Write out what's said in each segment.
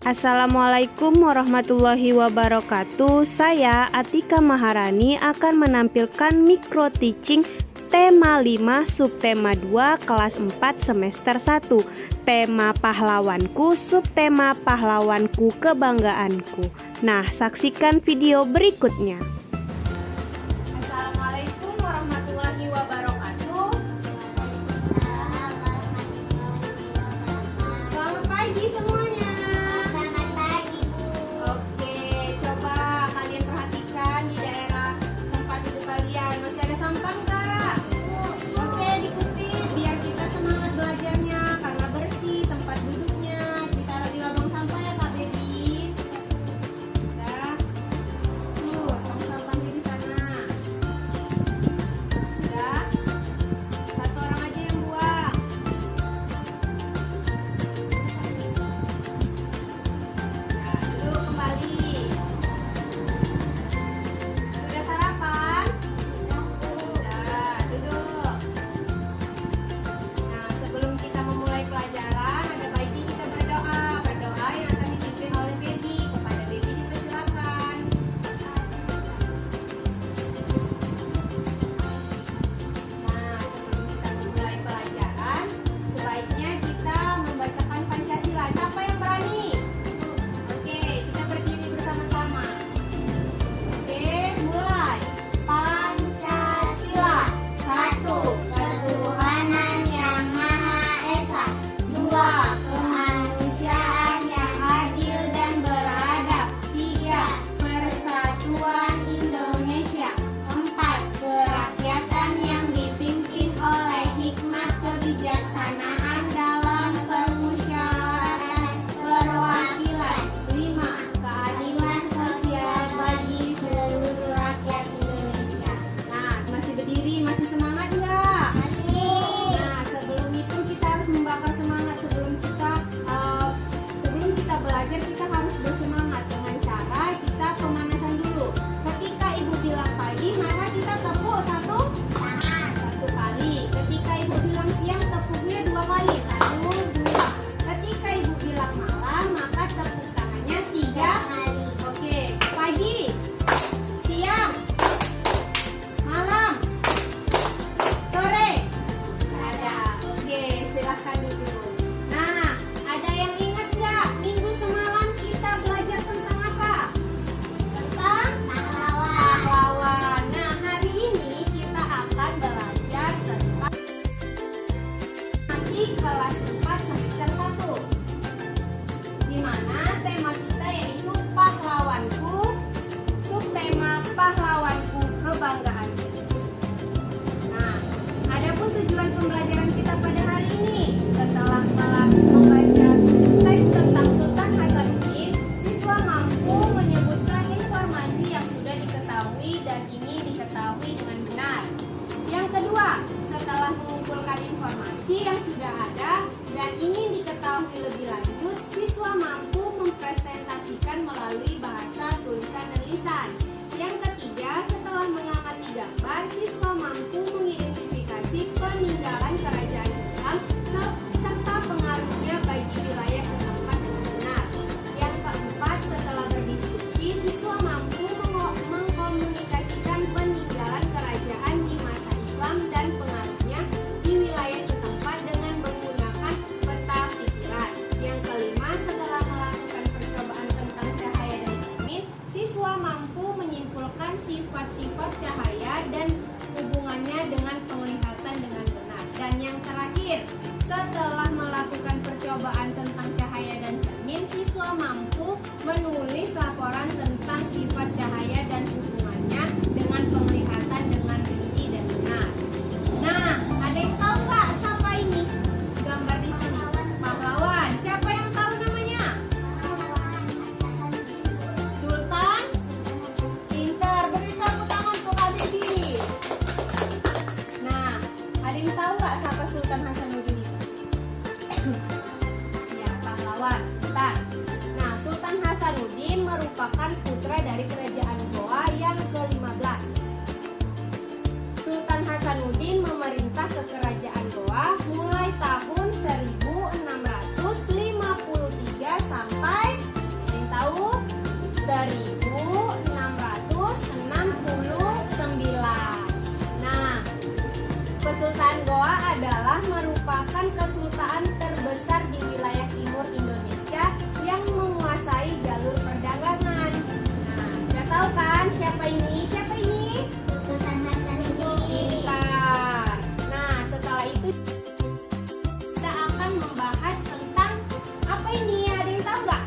Assalamualaikum warahmatullahi wabarakatuh. Saya Atika Maharani akan menampilkan micro teaching tema 5 subtema 2 kelas 4 semester 1. Tema pahlawanku, subtema pahlawanku kebanggaanku. Nah, saksikan video berikutnya. Assalamualaikum warahmatullahi wabarakatuh. Selamat pagi semuanya. Kelas 4 semester 1, di mana tema kita yaitu pahlawanku, subtema pahlawanku kebanggaanku. Nah, adapun tujuan pembelajaran kita pada hari ini, setelah membaca teks tentang Sultan Hasanuddin, siswa mampu menyebutkan informasi yang sudah diketahui dan ingin diketahui dengan benar. Yang kedua, setelah mengumpulkan informasi yang sudah ada dan ingin diketahui lebih lanjut, siswa mampu mempresentasikan melalui bahasa, tulisan, dan lisan. Yang ketiga, setelah mengamati gambar, siswa mampu mengidentifikasi peninggalan kerajaan Islam serta pengaruhnya bagi wilayah setempat dengan benar. Yang keempat, setelah berdiskusi, siswa mampu mengkomunikasikan peninggalan kerajaan di masa Islam dan pengaruhnya di wilayah setempat dengan menggunakan peta pikiran. Yang kelima, setelah melakukan percobaan tentang cahaya dan cermin, siswa mampu menyimpulkan sifat-sifat cahaya dan hubungannya dengan penglihatan dengan benar. Dan yang terakhir, setelah melakukan percobaan tentang cahaya dan cermin, siswa mampu menulis laporan tentang sifat cahaya dan hubungannya dengan penglihatan dengan rinci dan benar. Nah, ada yang tahu nggak siapa ini? Gambar di sini. Pahlawan. Siapa yang tahu namanya? Sultan. Pintar. Beri tepuk tangan untuk Habibi. Nah, ada yang tahu nggak siapa Sultan Hasanuddin itu? Ya, pahlawan. Bentar. Nah, Sultan Hasanuddin merupakan 3669. Nah, Kesultanan Goa adalah merupakan kesultanan terbesar di wilayah timur Indonesia yang menguasai jalur perdagangan. Nah, udah tahu kan siapa ini? Siapa ini? Sultan Hasanuddin. Pintar. Nah, setelah itu kita akan membahas tentang apa ini? Ada yang tahu nggak?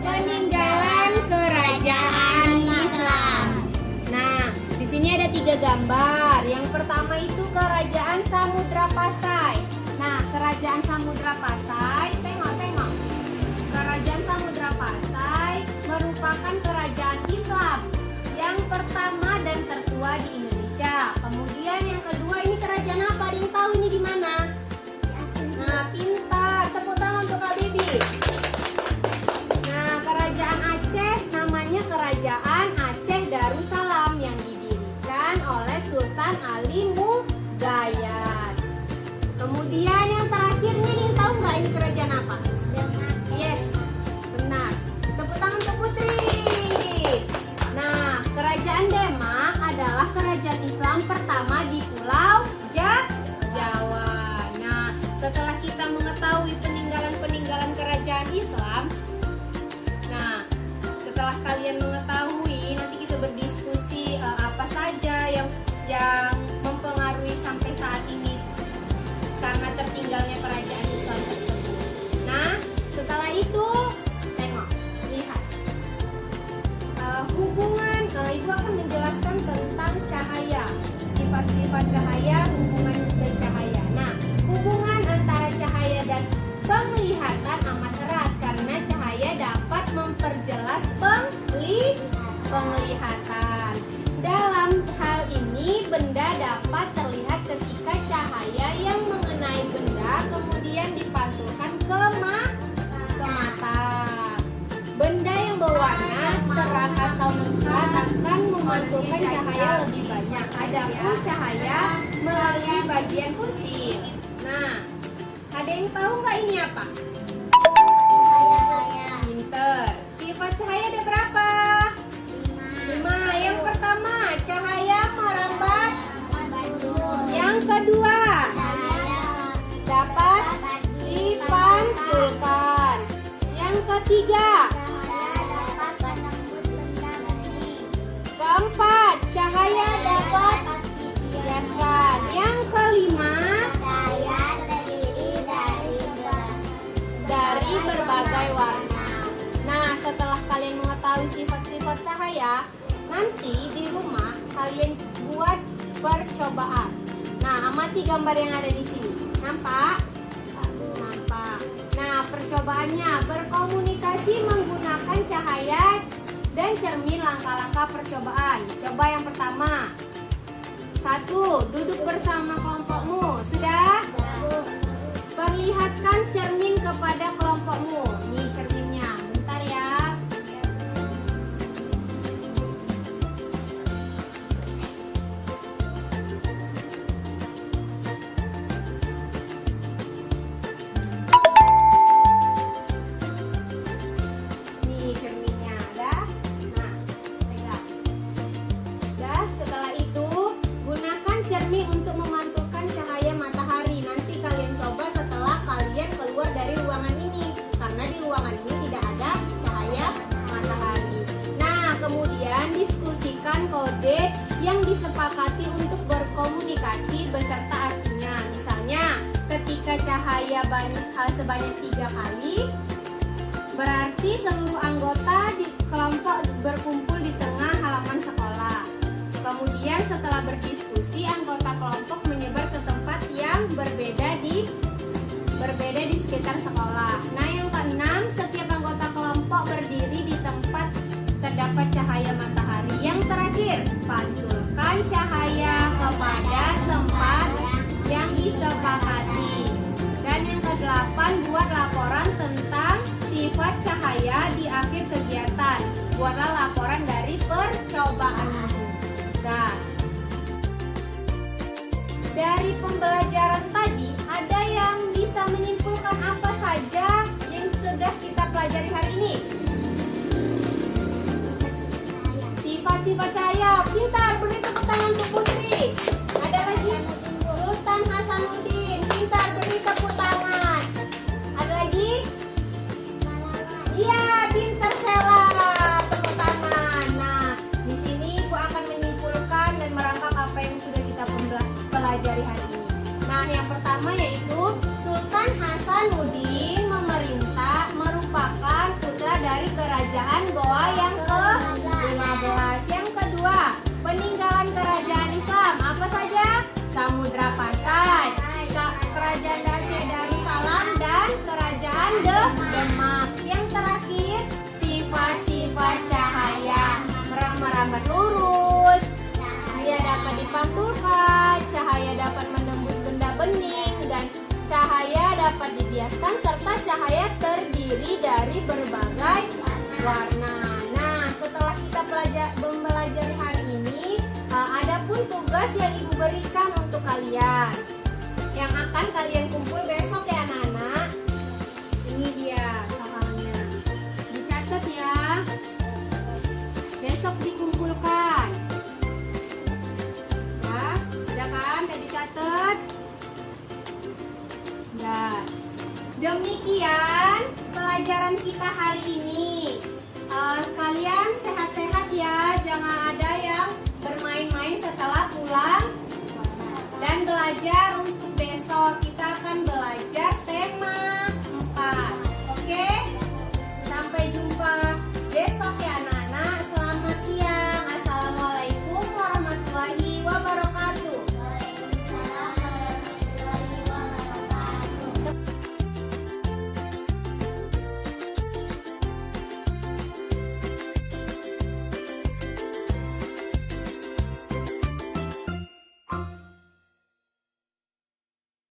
Peninggalan kerajaan Islam. Nah, di sini ada 3 gambar. Yang pertama itu kerajaan Samudra Pasai. Nah, kerajaan Samudra Pasai, tengok. Kerajaan Samudra Pasai merupakan kerajaan Islam yang pertama dan tertua di Indonesia. Kemudian yang kedua ini kerajaan apa? Ada yang tahu ini di mana? Nah, pintar. Tepuk tangan untuk Kak Bibi. Nah, kerajaan Aceh namanya Kerajaan Aceh Darussalam yang didirikan oleh Sultan Ali Mugayat. Kemudian yang terakhir nih, tahu nggak ini kerajaan apa? Yes, benar. Tepuk tangan untuk Putri. Nah, kerajaan Demak adalah kerajaan Islam pertama di Pulau Jawa. Nah, setelah kita mengetahui peninggalan-peninggalan kerajaan Islam, nah, setelah kalian mengetahui, nanti kita berdiskusi apa saja yang mempengaruhi sampai saat ini karena tertinggalnya kerajaan Islam tersebut. Nah, setelah itu, tengok, lihat. Hubungan, Ibu akan menjelaskan tentang cahaya, sifat-sifat cahaya, hubungan dan cahaya. Nah, hubungan antara cahaya dan penglihatan amat erat karena cahaya dapat memperjelas penglihatan. Dalam hal ini, benda dapat terlihat ketika cahaya yang mengenai benda kemudian dipantulkan ke mata. Benda yang berwarna terang atau mengkilat akan memantulkan cahaya lebih banyak. Adapun cahaya melalui bagian kusir. Nah, ada yang tahu nggak ini apa? Pinter. Sifat cahaya ada berapa? 5. Yang pertama, cahaya merambat. Yang kedua, dapat dipantulkan. Yang ketiga, keempat, cahaya dapat dibiaskan. Yang kelima, dari berbagai warna. Nah, setelah kalian mengetahui sifat-sifat cahaya, nanti di rumah kalian buat percobaan. Nah, amati gambar yang ada di sini. Nampak? Nampak. Nah, percobaannya berkomunikasi menggunakan cahaya dan cermin. Langkah-langkah percobaan. Coba yang pertama. 1. Duduk bersama kelompokmu. Sudah? Perlihatkan cermin kepada kelompokmu. Nih cerminnya. Bentar ya. Nih cerminnya. Ada? Nah, pegang. Dah, setelah itu gunakan cermin untuk memantulkan cahaya matahari. Nanti kalian coba setelah kalian keluar dari ruangan ini, karena di ruangan ini tidak ada cahaya matahari. Nah, kemudian diskusikan kode yang disepakati untuk berkomunikasi beserta artinya. Misalnya, ketika cahaya sebanyak 3 kali, berarti seluruh anggota di kelompok berkumpul di tengah halaman sekolah. Kemudian setelah berdiskusi, anggota kelompok menyebar ke tempat yang berbeda di sekitar sekolah. Nah, yang keenam, setiap anggota kelompok berdiri di tempat terdapat cahaya matahari. Yang terakhir, pantulkan cahaya kepada tempat yang disepakati. Dan yang kedelapan, buat laporan tentang sifat cahaya di akhir kegiatan. Buatlah laporan dari percobaanmu. Nah, dari pembelajaran tadi, ada yang bisa menyimpulkan apa saja yang dapat dibiaskan serta cahaya terdiri dari berbagai warna. Nah, setelah kita mempelajari hari ini, ada pun tugas yang Ibu berikan untuk kalian yang akan kalian kumpul besok ya anak-anak. Ini dia soalnya. Dicatat ya. Besok dikumpulkan. Ya, ada kan? Udah dicatat? Ya. Demikian pelajaran kita hari ini. Kalian sehat-sehat ya, jangan ada yang bermain-main setelah pulang dan belajar